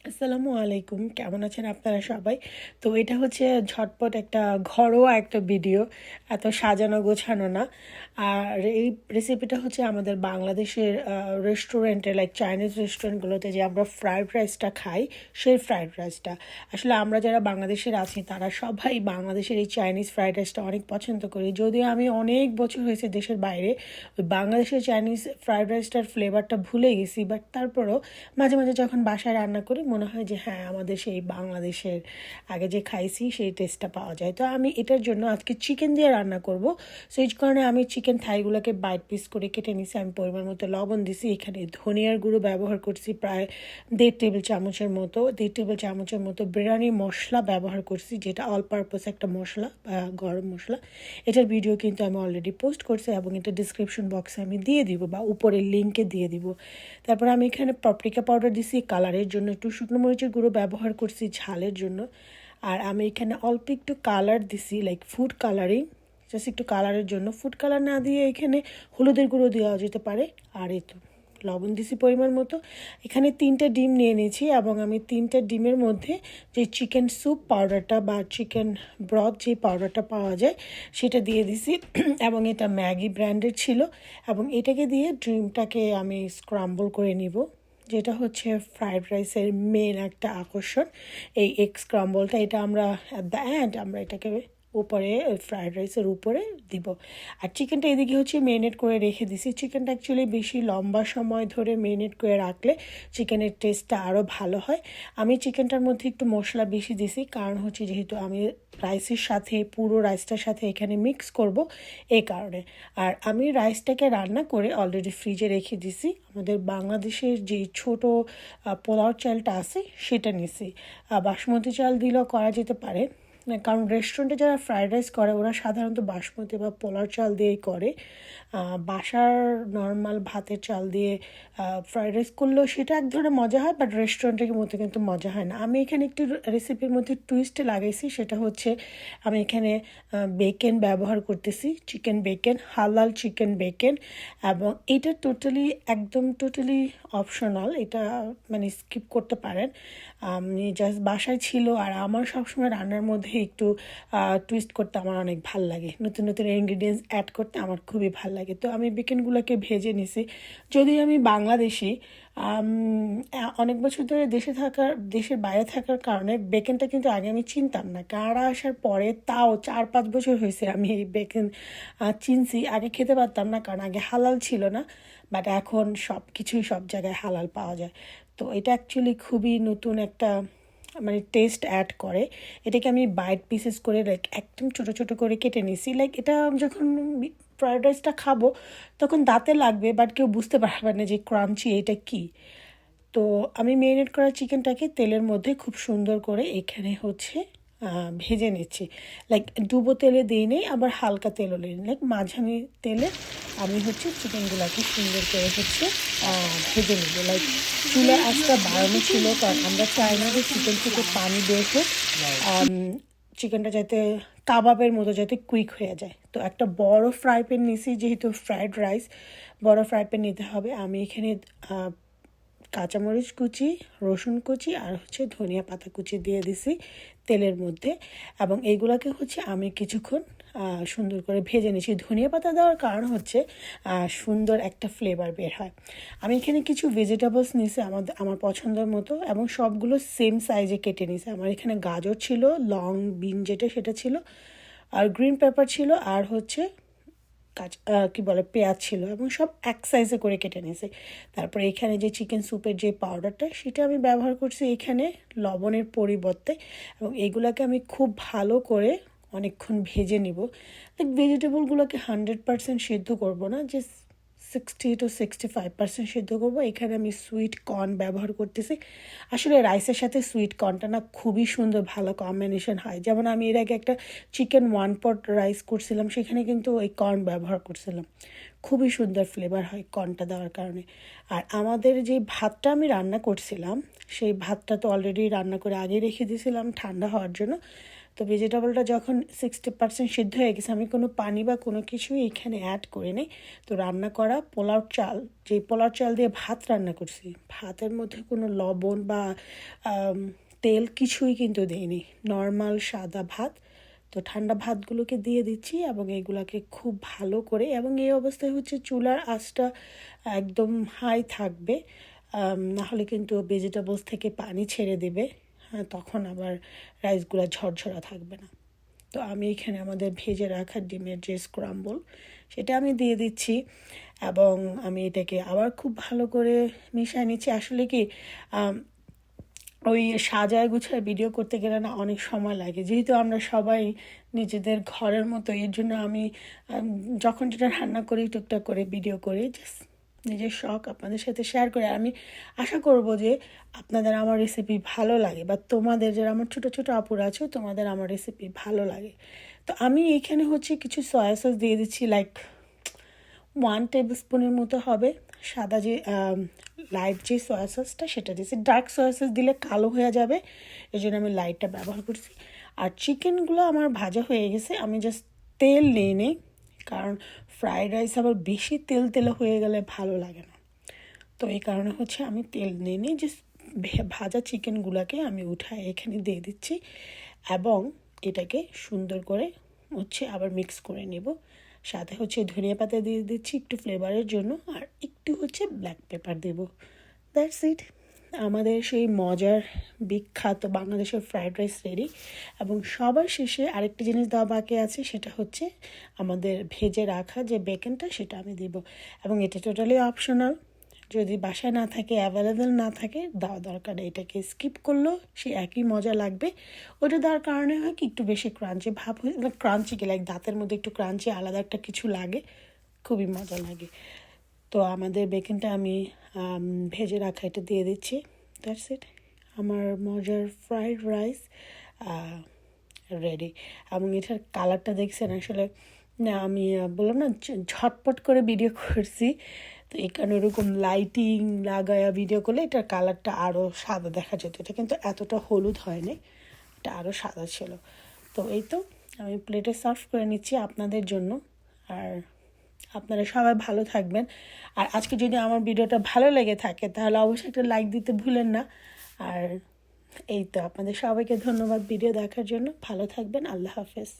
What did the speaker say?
আসসালামু আলাইকুম, কেমন আছেন আপনারা সবাই? তো এটা হচ্ছে ঝটপট একটা ঘরোয়া একটা ভিডিও, এত সাজানো গোছানো না। আর এই রেসিপিটা হচ্ছে আমাদের বাংলাদেশের রেস্টুরেন্টে, লাইক চাইনিজ রেস্টুরেন্টগুলোতে যে আমরা ফ্রাইড রাইসটা খাই, সেই ফ্রাইড রাইসটা। আসলে আমরা যারা বাংলাদেশের আছি তারা সবাই বাংলাদেশের এই চাইনিজ ফ্রাইড রাইসটা অনেক পছন্দ করি। যদিও আমি অনেক বছর হয়েছে দেশের বাইরে, ওই বাংলাদেশের চাইনিজ ফ্রাইড রাইসটার ফ্লেভারটা ভুলে গেছি, বাট তারপরও মাঝে মাঝে যখন বাসায় রান্না করি মনে হয় যে হ্যাঁ, আমাদের সেই বাংলাদেশের আগে যে খাইছি সেই টেস্টটা পাওয়া যায়। তো আমি এটার জন্য আজকে চিকেন দিয়ে রান্না করব। সো এই কারণে আমি চিকেন থাইগুলোকে বাইট পিস করে কেটে নিছি। আমি পরিমাণ মতো লবণ দিছি, এখানে ধনিয়ার গুঁড়ো ব্যবহার করছি প্রায় 1.5 টেবিল চামচের মতো, 1.5 টেবিল চামচের মতো বিরিয়ানি মশলা ব্যবহার করছি, যেটা অল পারপাস একটা মশলা বা গরম মশলা। এটার ভিডিও কিন্তু আমি অলরেডি পোস্ট করছি এবং এটা ডিসক্রিপশন বক্সে আমি দিয়ে দিব বা উপরের লিঙ্কে দিয়ে দিব। তারপর আমি এখানে পাপরিকা পাউডার দিছি কালারের জন্য, একটু শুকনো মরিচের গুঁড়ো ব্যবহার করছি ঝালের জন্য। আর আমি এখানে অল্প একটু কালার দিছি, লাইক ফুড কালারিং, জাস্ট একটু কালারের জন্য। ফুড কালার না দিয়ে এখানে হলুদের গুঁড়ো দেওয়া যেতে পারে। আর এই তো লবণ দিছি পরিমাণ মতো। এখানে 3টে ডিম নিয়ে নিয়েছি এবং আমি 3টে ডিমের মধ্যে যে চিকেন স্যুপ পাউডারটা বা চিকেন ব্রথ যে পাউডারটা পাওয়া যায় সেটা দিয়ে দিছি এবং এটা ম্যাগি ব্র্যান্ডের ছিল। এবং এটাকে দিয়ে ডিমটাকে আমি স্ক্রাম্বল করে নিব, যেটা হচ্ছে ফ্রাইড রাইসের মেন একটা আকর্ষণ, এই এগ স্ক্রাম্বলটা। এটা আমরা অ্যাট দ্য এন্ড আমরা এটাকে উপরে ফ্রাইড রাইসের উপরে দিব। আর চিকেনটা এদিকে হচ্ছে মেরিনেট করে রেখে দিছি। চিকেনটা অ্যাকচুয়ালি বেশি লম্বা সময় ধরে মেরিনেট করে রাখলে চিকেনের টেস্টটা আরও ভালো হয়। আমি চিকেনটার মধ্যে একটু মশলা বেশি দিছি, কারণ হচ্ছে যেহেতু আমি রাইসের সাথে পুরো রাইসটার সাথে এখানে মিক্স করব, এই কারণে। আর আমি রাইসটাকে রান্না করে অলরেডি ফ্রিজে রেখে দিছি। আমাদের বাংলাদেশের যে ছোট পোলাও চালটা আছে সেটা নিছি। বাসমতি চাল দিলেও করা যেতে পারে, কারণ রেস্টুরেন্টে যারা ফ্রাইড রাইস করে ওরা সাধারণত বাসমতি বা পোলাও চাল দিয়েই করে। বাসার নর্মাল ভাতের চাল দিয়ে ফ্রাইড রাইস করলেও সেটা এক ধরনের মজা হয়, বাট রেস্টুরেন্টের মতো কিন্তু মজা হয় না। আমি এখানে একটু রেসিপির মধ্যে টুইস্ট লাগাইছি, সেটা হচ্ছে আমি এখানে বেকেন ব্যবহার করতেছি, চিকেন বেকেন, হালাল চিকেন বেকেন। এবং এটা একদম টোটালি অপশনাল, এটা মানে স্কিপ করতে পারেন। আমি জাস্ট বাসায় ছিল, আর আমার সবসময় রান্নার মধ্যে একটু টুইস্ট করতে আমার অনেক ভাল লাগে, নতুন নতুন ইনগ্রিডিয়েন্টস অ্যাড করতে আমার খুবই ভাল লাগে। তো আমি বেকেনগুলোকে ভেজে নিছি। যদি আমি বাংলাদেশি, অনেক বছর ধরে দেশের বাইরে থাকার কারণে বেকেনটা কিন্তু আগে আমি চিনতাম না। কানাডা আসার পরে তাও 4-5 বছর হয়েছে আমি এই বেকেন চিনছি। আগে খেতে পারতাম না, কারণ আগে হালাল ছিল না, বাট এখন সব কিছুই সব জায়গায় হালাল পাওয়া যায়। তো এটা অ্যাকচুয়ালি খুবই নতুন একটা মানে টেস্ট অ্যাড করে। এটাকে আমি বাইট পিসেস করে লাইক একদম ছোটো ছোটো করে কেটে নিছি। লাইক এটা যখন ফ্রাইড রাইসটা খাবো তখন দাঁতে লাগবে, বাট কেউ বুঝতে পারবে না যে ক্রাঞ্চি এটা কী। তো আমি মেরিনেট করা চিকেনটাকে তেলের মধ্যে খুব সুন্দর করে এখানে হচ্ছে ভেজে নিচ্ছি। লাইক ডুবো তেলে দিই নেই, আবার হালকা তেলও দিই, লাইক মাঝারি তেলে আমি হচ্ছে চিকেনগুলোকে সুন্দর করে হচ্ছে ভেজে নেব। লাইক চুলার আঁচটা বাড়ানো ছিল, কারণ আমরা চাই না যে চিকেন থেকে পানি বের হোক, চিকেনটা যাতে কাবাবের মতো যাতে কুইক হয়ে যায়। তো একটা বড় ফ্রাই প্যান নিছি, যেহেতু ফ্রাইড রাইস বড় ফ্রাই প্যান নিতে হবে। আমি এখানে কাঁচামরিচ কুচি, রসুন কুচি আর হচ্ছে ধনিয়া পাতা কুচি দিয়ে দিছি তেলের মধ্যে, এবং এইগুলোকে হচ্ছে আমি কিছুক্ষণ সুন্দর করে ভেজে নিয়েছি। ধনিয়া পাতা দেওয়ার কারণ হচ্ছে সুন্দর একটা ফ্লেভার বের হয়। আমি এখানে কিছু ভেজিটেবলস নিয়েছি আমার পছন্দের মতো, এবং সবগুলো সেম সাইজে কেটে নিয়েছি। আমার এখানে গাজর ছিল, লং বিন যেটা সেটা ছিল, আর গ্রিন পেপার ছিল, আর হচ্ছে পেঁয়াজ ছিল, এবং সব এক সাইজে করে কেটে নিয়েছি। তারপরে এখানে যে চিকেন স্যুপের যে পাউডারটা সেটা আমি ব্যবহার করছি এখানে লবণের পরিবর্তে, এবং এইগুলোকে আমি খুব ভালো করে অনেকক্ষণ ভেজে নিব। লাইক ভেজিটেবলগুলোকে 100% সিদ্ধ করবো না, যে 60-65% সিদ্ধ করবো। এখানে আমি সুইট কর্ন ব্যবহার করতেছি। আসলে রাইসের সাথে সুইট কর্নটা না খুবই সুন্দর ভালো কম্বিনেশন হয়। যেমন আমি এর আগে একটা চিকেন 1 পট রাইস করছিলাম, সেখানে কিন্তু ওই কর্ন ব্যবহার করছিলাম, খুবই সুন্দর ফ্লেভার হয় কর্নটা দেওয়ার কারণে। আর আমাদের যে ভাতটা আমি রান্না করছিলাম সেই ভাতটা তো অলরেডি রান্না করে আগে রেখে দিয়েছিলাম ঠান্ডা হওয়ার জন্য। তো তো ভেজিটেবলটা যখন 60% সিদ্ধ হয়ে গেছে, আমি কোনো পানি বা কোনো কিছুই এখানে অ্যাড করিনি। তো রান্না করা পোলাও চাল, যে পোলাও চাল দিয়ে ভাত রান্না করছি, ভাতের মধ্যে কোনো লবণ বা তেল কিছুই কিন্তু দিইনি, নর্মাল সাদা ভাত। তো ঠান্ডা ভাতগুলোকে দিয়ে দিচ্ছি এবং এগুলাকে খুব ভালো করে, এবং এই অবস্থায় হচ্ছে চুলার আঁচটা একদম হাই থাকবে, নাহলে কিন্তু ভেজিটেবলস থেকে পানি ছেড়ে দেবে। হ্যাঁ, তখন আবার রাইসগুলো ঝরঝরা থাকবে না। তো আমি এখানে আমাদের ভেজে রাখা ডিমের যে স্ক্রাম্বল, সেটা আমি দিয়ে দিচ্ছি এবং আমি এটাকে আবার খুব ভালো করে মিশিয়ে নিচ্ছি। আসলে কি ওই সাজায় গুছায় ভিডিও করতে গেলে না অনেক সময় লাগে, যেহেতু আমরা সবাই নিজেদের ঘরের মতো, এর জন্য আমি যখন যেটা রান্না করি টুকটাক করে ভিডিও করি, জাস্ট নিজের শখ আপনাদের সাথে শেয়ার করে। আমি আশা করব যে আপনাদের আমার রেসিপি ভালো লাগে, বা তোমাদের যারা আমার ছোটো ছোটো আপুরা আছে তোমাদের আমার রেসিপি ভালো লাগে। তো আমি এইখানে হচ্ছে কিছু সয়া সস দিয়ে দিচ্ছি, লাইক 1 টেবিল স্পুনের মতো হবে। সাদা যে লাইট যে সয়া সসটা সেটা দিয়েছি, ডার্ক সয়া সস দিলে কালো হয়ে যাবে, এই জন্য আমি লাইটটা ব্যবহার করছি। আর চিকেনগুলো আমার ভাজা হয়ে গেছে, আমি জাস্ট তেল নিয়ে নিই, কারণ ফ্রাইড রাইস আবার বেশি তেল তেলে হয়ে গেলে ভালো লাগে না। তো এই কারণে হচ্ছে আমি তেল নিয়ে নিই, যে ভাজা চিকেনগুলোকে আমি উঠায় এখানে দিয়ে দিচ্ছি এবং এটাকে সুন্দর করে হচ্ছে আবার মিক্স করে নেব। সাথে হচ্ছে ধনিয়া পাতা দিয়ে দিচ্ছি একটু ফ্লেভারের জন্য, আর একটু হচ্ছে ব্ল্যাক পেপার দেব। দ্যাটস ইট, আমাদের সেই মজার বিখ্যাত বাংলাদেশের ফ্রাইড রাইস রেডি। এবং সবার শেষে আরেকটি জিনিস দেওয়া বাকি আছে, সেটা হচ্ছে আমাদের ভেজে রাখা যে বেকনটা, সেটা আমি দিব। এবং এটা টোটালি অপশনাল, যদি বাসায় না থাকে, অ্যাভেলেবেল না থাকে, দেওয়া দরকার নেই। এটাকে স্কিপ করলেও সে একই মজা লাগবে। ওটা দেওয়ার কারণে হয় কি, একটু বেশি ক্রাঞ্চি ভাব হয়ে, ক্রাঞ্চি কি, লাইক দাঁতের মধ্যে একটু ক্রাঞ্চি আলাদা একটা কিছু লাগে, খুবই মজা লাগে। তো আমাদের বেকনটা আমি ভেজে রাখা এটা দিয়ে দিচ্ছি। দ্যাটস ইট, আমার মজার ফ্রাইড রাইস রেডি। এবং এটার কালারটা দেখছেন, আসলে না আমি বললাম না ঝটপট করে ভিডিও করছি, তো এই কারণে ওরকম লাইটিং লাগায়া ভিডিও করলে এটার কালারটা আরও সাদা দেখা যেত। এটা কিন্তু এতটা হলুদ হয়নি, এটা আরও সাদা ছিল। তো এই তো আমি প্লেটে সার্ভ করে নিচ্ছি আপনাদের জন্য। আর আপনারা সবাই ভালো থাকবেন। আর আজকে যদি আমার ভিডিওটা ভালো লেগে থাকে তাহলে অবশ্যই একটা লাইক দিতে ভুলেন না। আর এই তো আপনাদের সবাইকে ধন্যবাদ ভিডিও দেখার জন্য। ভালো থাকবেন, আল্লাহ হাফেজ।